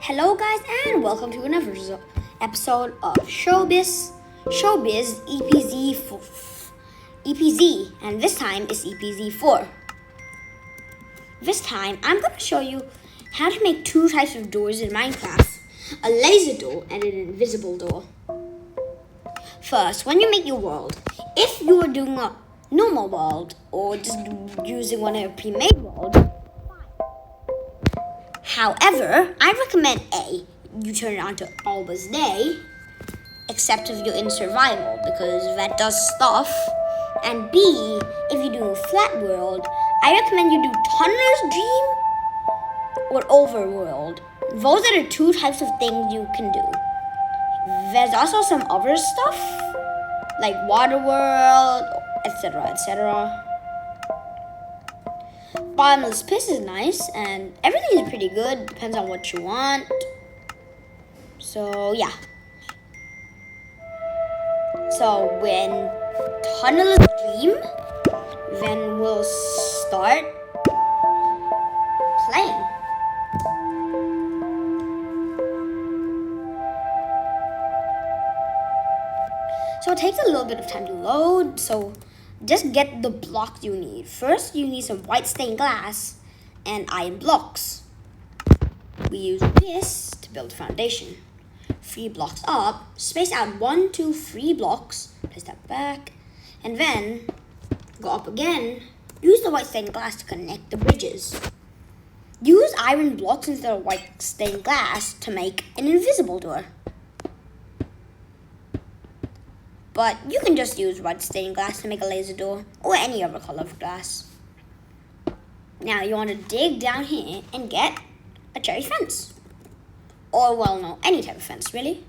Hello guys and welcome to another episode of Showbiz EPZ and this time is EPZ4. This time I'm going to show you how to make two types of doors in Minecraft, a laser door and an invisible door. First, when you make your world, if you are doing a normal world or just using one of your pre-made worlds, however, I recommend A, you turn it on to always day, except if you're in survival because that does stuff. And B, if you do a flat world, I recommend you do Tunneler's Dream or Overworld. Those are the two types of things you can do. There's also some other stuff like Water World, etc., etc. Bottomless pit is nice and everything is pretty good, depends on what you want. So yeah. So when Tunneler's Dream, then we'll start playing. So it takes a little bit of time to load, so just get the blocks you need. First, you need some white stained glass and iron blocks. We use this to build a foundation. 3 blocks up, space out 1, 2, 3 blocks, place that back, and then go up again. Use the white stained glass to connect the bridges. Use iron blocks instead of white stained glass to make an invisible door. But you can just use white stained glass to make a laser door or any other color of glass. Now you want to dig down here and get a cherry fence. Or well, no, any type of fence really.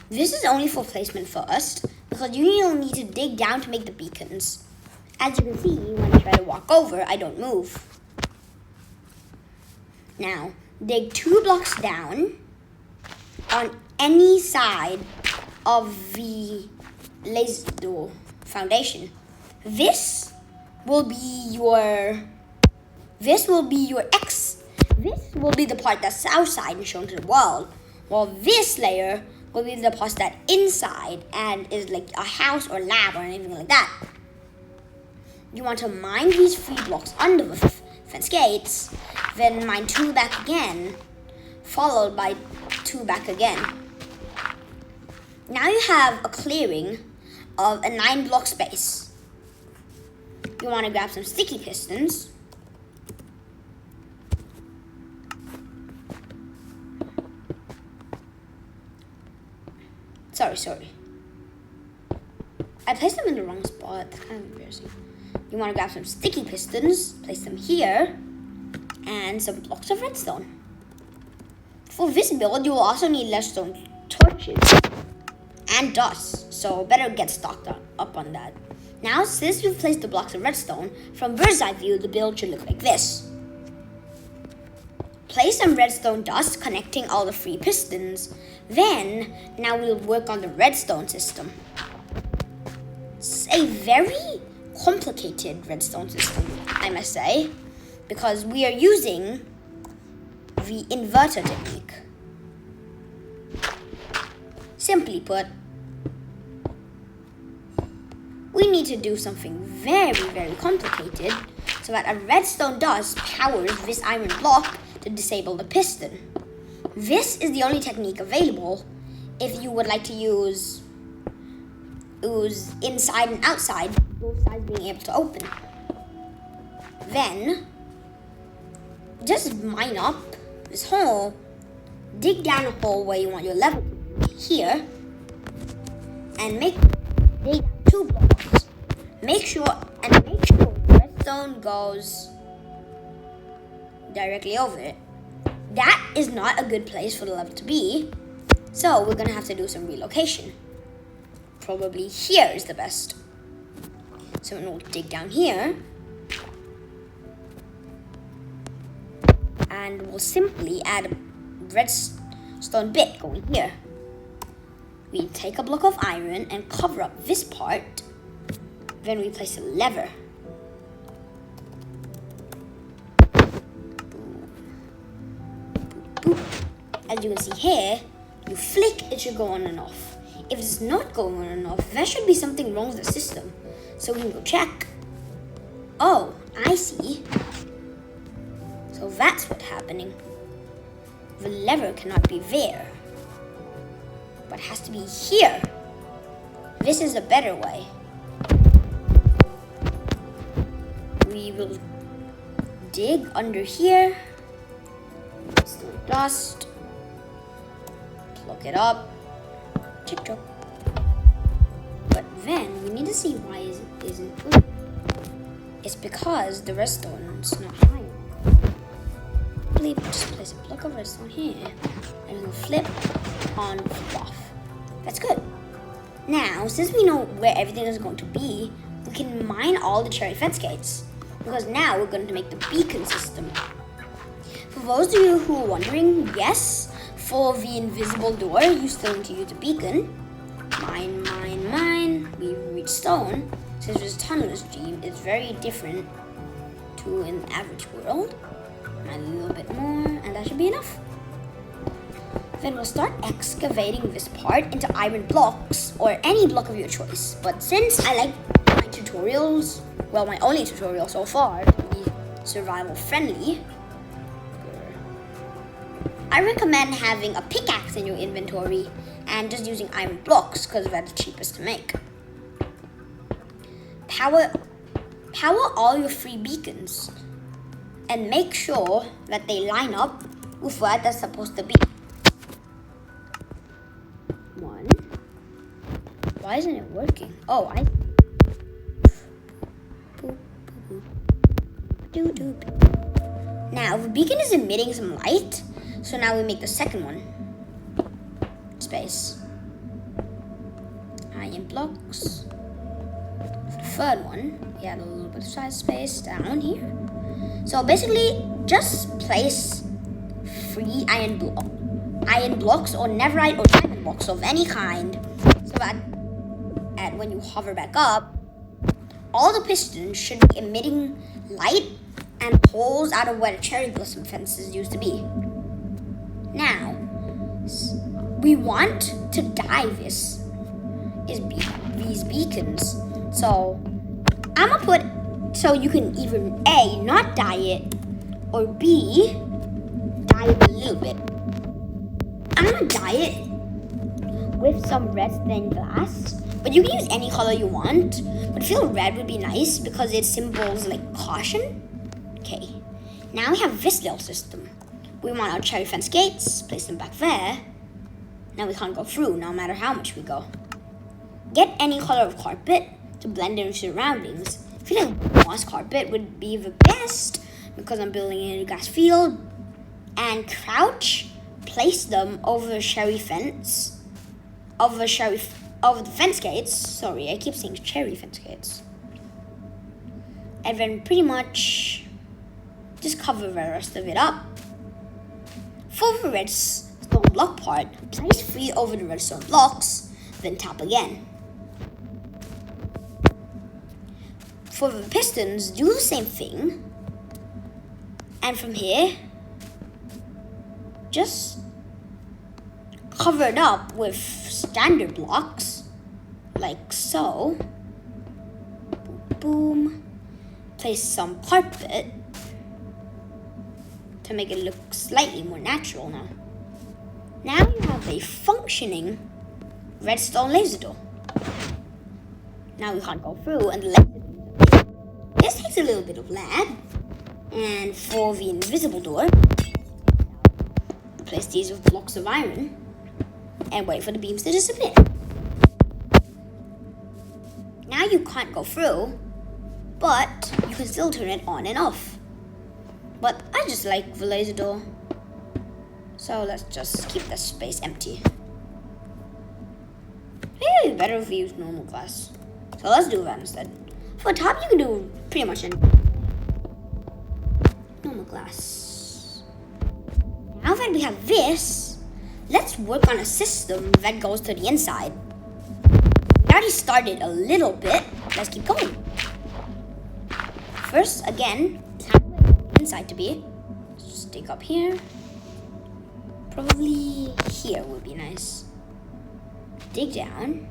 This is only for placement first because you will need to dig down to make the beacons. As you can see, when I try to walk over, I don't move. Now, dig 2 blocks down on any side of the laser door foundation. This will be your X. This will be the part that's outside and shown to the world, while this layer will be the part that's inside and is like a house or lab or anything like that. You want to mine these 3 blocks under the fence gates, then mine 2 back again, followed by 2 back again. Now you have a clearing of a 9 block space. You want to grab some sticky pistons. Sorry. I placed them in the wrong spot. That's kind of embarrassing. You want to grab some sticky pistons, place them here, and some blocks of redstone. For this build, you will also need redstone torches and dust, so better get stocked up on that. Now, since we've placed the blocks of redstone, from bird's eye view, the build should look like this. Place some redstone dust connecting all the 3 pistons. Then, now we'll work on the redstone system. It's a very complicated redstone system, I must say, because we are using the inverter technique. Simply put, we need to do something very, very complicated so that a redstone dust powers this iron block to disable the piston. This is the only technique available if you would like to use inside and outside, both sides being able to open. Then, just mine up this hole, dig down a hole where you want your level to be, here, and dig 2 blocks. Make sure the redstone goes directly over it. That is not a good place for the level to be, so we're gonna have to do some relocation. Probably here is the best. So we'll dig down here, and we'll simply add a redstone bit going here. We take a block of iron and cover up this part. Then we place a lever. Boop. as you can see here, you flick, it should go on and off. If it's not going on and off, there should be something wrong with the system. So we can go check. Oh, I see. So that's what's happening. The lever cannot be there, but has to be here. This is a better way. We will dig under here. Still dust. Plug it up. Chick-chock. But then we need to see why it isn't good. It's because the redstone's not high enough. I believe we just place a block of redstone here and we'll flip on, flip off. That's good. Now, since we know where everything is going to be, we can mine all the cherry fence gates. Because now we're going to make the beacon system. For those of you who are wondering, yes, for the invisible door, you still need to use a beacon. Mine, mine, mine. We reach stone. Since this tunnel stream is very different to an average world. Mine a little bit more, and that should be enough. Then we'll start excavating this part into iron blocks or any block of your choice. But since I like my tutorials, well, my only tutorial so far, to be survival friendly, I recommend having a pickaxe in your inventory and just using iron blocks because that's the cheapest to make. Power all your free beacons and make sure that they line up with what they're supposed to be. One. Why isn't it working? Oh, Now, the beacon is emitting some light, so now we make the second one. Space. Iron blocks. For the third one, we add a little bit of side space down here. So basically, just place 3 iron blocks or netherite or diamond blocks of any kind, so that when you hover back up, all the pistons should be emitting light and holes out of where the cherry blossom fences used to be. Now, we want to dye these beacons. So, I'm gonna put, so you can either A, not dye it, or B, dye it a little bit. I'm gonna dye it with some red stained glass, but you can use any color you want. But I feel red would be nice because it symbols like caution. Okay, now we have this little system. We want our cherry fence gates, place them back there. Now we can't go through no matter how much we go. Get any color of carpet to blend in with surroundings. I feel like moss carpet would be the best because I'm building in a grass field. And crouch, place them over the cherry fence, over the fence gates. Sorry, I keep saying cherry fence gates. And then pretty much just cover the rest of it up. For the redstone block part, place 3 over the redstone blocks, then tap again. For the pistons, do the same thing. And from here, just cover it up with standard blocks, like so. Boom, boom. Place some carpet to make it look slightly more natural now. Now you have a functioning redstone laser door. Now we can't go through and this takes a little bit of lag. And for the invisible door, place these with blocks of iron and wait for the beams to disappear. Now you can't go through, but you can still turn it on and off. But I just like the laser door, so let's just keep the space empty. Maybe it'd be better if we use normal glass. So let's do that instead. For the top, you can do pretty much anything. Normal glass. Now that we have this, let's work on a system that goes to the inside. We already started a little bit. Let's keep going. First, again, inside to be. Let's just dig up here. Probably here would be nice. Dig down.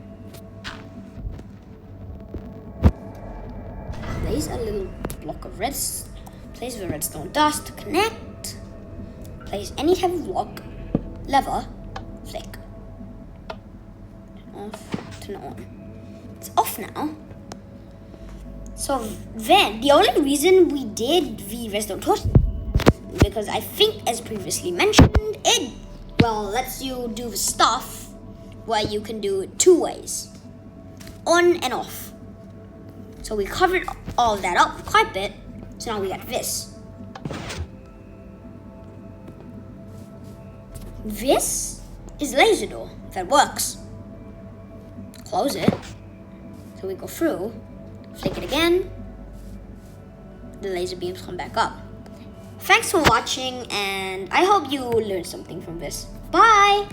Place a little block of place the redstone dust to connect. Place any type of block, lever, flick. Off, turn on. It's off now. So then, the only reason we did the redstone torch, because I think, as previously mentioned, it, well, lets you do the stuff where you can do it 2 ways. On and off. So we covered all that up quite a bit. So now we got this. This is laser door that works. Close it. So we go through. Flick it again. The laser beams come back up. Thanks for watching, and I hope you learned something from this. Bye!